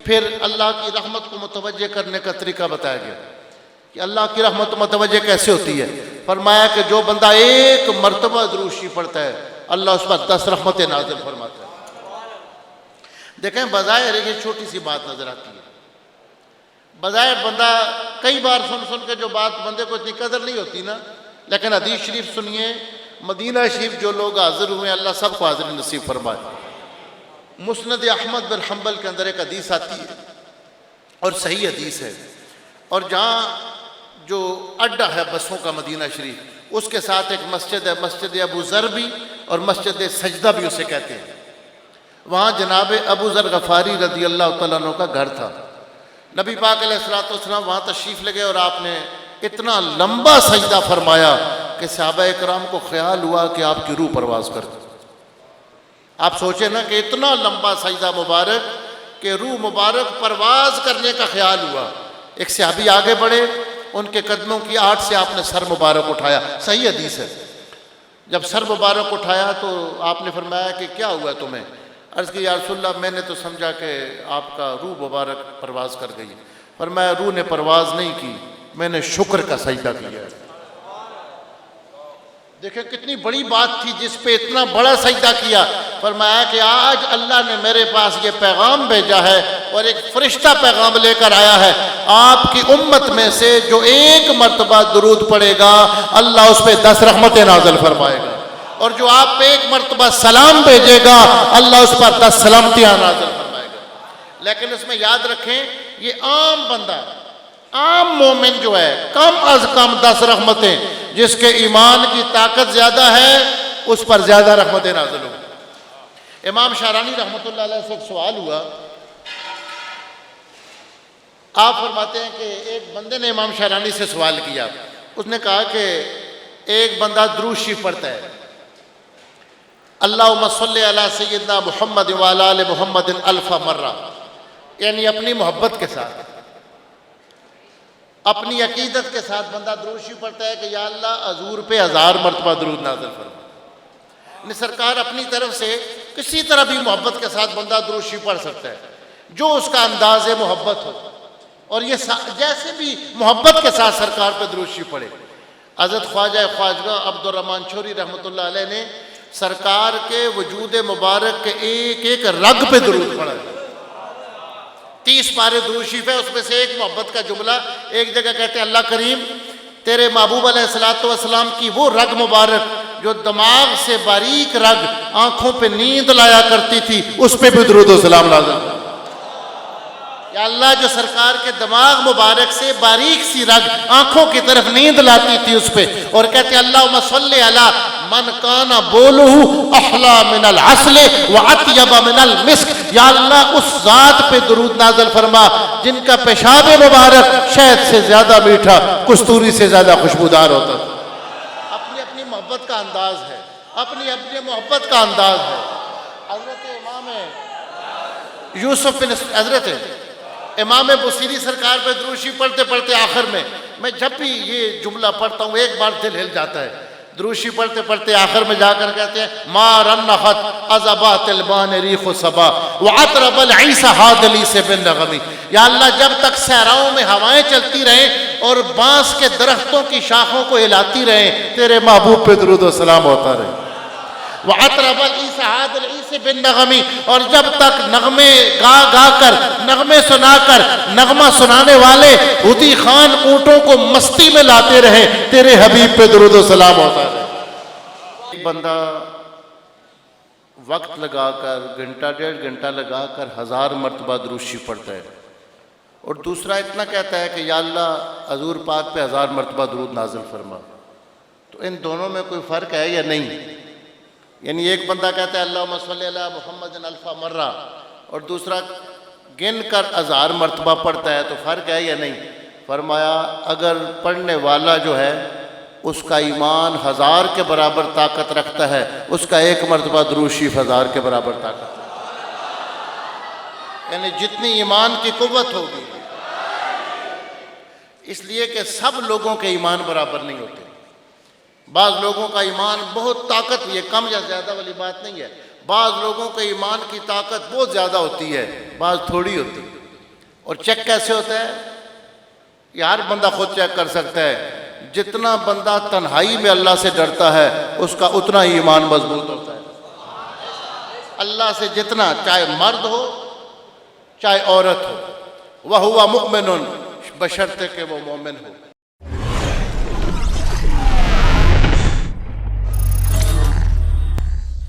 پھر اللہ کی رحمت کو متوجہ کرنے کا طریقہ بتایا گیا کہ اللہ کی رحمت متوجہ کیسے ہوتی ہے. فرمایا کہ جو بندہ ایک مرتبہ درود شریف پڑھتا ہے اللہ اس پر 10 رحمتیں نازل فرماتا ہے. دیکھیں بظاہر یہ چھوٹی سی بات نظر آتی ہے، بظاہر بندہ کئی بار سن کے جو بات بندے کو اتنی قدر نہیں ہوتی نا، لیکن حدیث شریف سنیے. مدینہ شریف جو لوگ حاضر ہوئے اللہ سب کو حاضر نصیب فرمائے. مسند احمد بن حنبل کے اندر ایک حدیث آتی ہے اور صحیح حدیث ہے، اور جہاں جو اڈا ہے بسوں کا مدینہ شریف اس کے ساتھ ایک مسجد ہے، مسجد ابو ذر بھی اور مسجد سجدہ بھی اسے کہتے ہیں. وہاں جناب ابو ذر غفاری رضی اللہ تعالیٰ عنہ کا گھر تھا. نبی پاک علیہ الصلوۃ والسلام وہاں تشریف لے گئے اور آپ نے اتنا لمبا سجدہ فرمایا کہ صحابہ اکرام کو خیال ہوا کہ آپ کی روح پرواز کرتی. آپ سوچیں نا کہ اتنا لمبا سجدہ مبارک کہ روح مبارک پرواز کرنے کا خیال ہوا. ایک صحابی آگے بڑھے، ان کے قدموں کی آڑ سے آپ نے سر مبارک اٹھایا. صحیح حدیث ہے. جب سر مبارک اٹھایا تو آپ نے فرمایا کہ کیا ہوا تمہیں؟ عرض کی یا رسول اللہ میں نے تو سمجھا کہ آپ کا روح مبارک پرواز کر گئی. فرمایا روح نے پرواز نہیں کی، میں نے شکر کا سجدہ کیا. دیکھیں کتنی بڑی بات تھی جس پہ اتنا بڑا سجدہ کیا. فرمایا کہ آج اللہ نے میرے پاس یہ پیغام بھیجا ہے اور ایک فرشتہ پیغام لے کر آیا ہے، آپ کی امت میں سے جو ایک مرتبہ درود پڑھے گا اللہ اس پہ 10 رحمتیں نازل فرمائے گا، اور جو آپ پہ ایک مرتبہ سلام بھیجے گا اللہ اس پر 10 سلامتیاں نازل فرمائے گا. لیکن اس میں یاد رکھیں یہ عام بندہ، عام مومن جو ہے کم از کم 10 رحمتیں، جس کے ایمان کی طاقت زیادہ ہے اس پر زیادہ رحمتیں نازل ہوں. امام شارانی رحمۃ اللہ علیہ سے ایک سوال ہوا. آپ فرماتے ہیں کہ ایک بندے نے امام شارانی سے سوال کیا. اس نے کہا کہ ایک بندہ درود شریف پڑھتا ہے اللہم صلی علی سیدنا محمد وعلی آل محمد الف مرہ، یعنی اپنی محبت کے ساتھ، اپنی عقیدت کے ساتھ بندہ درود شریف پڑھتا ہے کہ یا اللہ حضور پہ 1000 مرتبہ درود نازل فرما. یعنی سرکار اپنی طرف سے کسی طرح بھی محبت کے ساتھ بندہ درود شریف پڑھ سکتا ہے جو اس کا انداز محبت ہو، اور یہ جیسے بھی محبت کے ساتھ سرکار پہ درود شریف پڑھے. حضرت خواجہ خواجہ عبد الرحمن چھوری رحمۃ اللہ علیہ نے سرکار کے وجود مبارک کے ایک ایک رگ پہ درود پڑھا. 30 پارے درود شریف ہے، اس میں سے ایک محبت کا جملہ. ایک جگہ کہتے ہیں اللہ کریم تیرے محبوب علیہ الصلوۃ والسلام کی وہ رگ مبارک جو دماغ سے باریک رگ آنکھوں پہ نیند لایا کرتی تھی اس پہ بھی درود و سلام نازل ہو. یا اللہ جو سرکار کے دماغ مبارک سے باریک سی رگ آنکھوں کی طرف نیند لاتی تھی اس پہ، اور کہتے ہیں اللہم صلی علی من کان بولہ احلا من العسل واطیب من المسک. یا اللہ اس ذات پہ درود نازل فرما جن کا پیشاب مبارک شہد سے زیادہ میٹھا، کستوری سے زیادہ خوشبودار ہوتا تھا. اپنی اپنی محبت کا انداز ہے، اپنی اپنی محبت کا انداز ہے. حضرت امام یوسف بن حضرت امام بصیری سرکار پہ درود شریف پڑھتے پڑھتے آخر میں جب بھی یہ جملہ پڑھتا ہوں ایک بار دل ہل جاتا ہے. درود شریف پڑھتے پڑھتے آخر میں جا کر کہتے ہیں ما رنحت عذبات البان ریخ صبا وعطرب العیس حادلی سے بالنغمی. یا اللہ جب تک صحراؤں میں ہوائیں چلتی رہیں اور بانس کے درختوں کی شاخوں کو ہلاتی رہیں تیرے محبوب پہ درود و سلام ہوتا رہے. وعطرب العیس حادلی سے بالنغمی، اور جب تک نغمے گا کر نغمے سنا کر نغمہ سنانے والے ہدی خان اونٹوں کو مستی میں لاتے رہے تیرے حبیب پہ درود و سلام ہوتا ہے. ایک بندہ وقت لگا کر گھنٹہ 1.5 گھنٹہ لگا کر 1000 مرتبہ درود شریف پڑھتا ہے، اور دوسرا اتنا کہتا ہے کہ یا اللہ حضور پاک پہ 1000 مرتبہ درود نازل فرما. تو ان دونوں میں کوئی فرق ہے یا نہیں؟ یعنی ایک بندہ کہتا ہے اللہم صلی علی محمد الف مرہ اور دوسرا گن کر 1000 مرتبہ پڑھتا ہے، تو فرق ہے یا نہیں؟ فرمایا اگر پڑھنے والا جو ہے اس کا ایمان 1000 کے برابر طاقت رکھتا ہے، اس کا ایک مرتبہ درود شریف 1000 کے برابر طاقت رکھتا ہے. یعنی جتنی ایمان کی قوت ہوگی، اس لیے کہ سب لوگوں کے ایمان برابر نہیں ہوتے. بعض لوگوں کا ایمان بہت طاقت، یہ کم یا زیادہ والی بات نہیں ہے، بعض لوگوں کے ایمان کی طاقت بہت زیادہ ہوتی ہے، بعض تھوڑی ہوتی ہے. اور چیک کیسے ہوتا ہے؟ یہ ہر بندہ خود چیک کر سکتا ہے. جتنا بندہ تنہائی میں اللہ سے ڈرتا ہے اس کا اتنا ہی ایمان مضبوط ہوتا ہے. اللہ سے جتنا، چاہے مرد ہو چاہے عورت ہو، وَهُوَ مُؤْمِنٌ، بشرطے کہ وہ مومن ہو.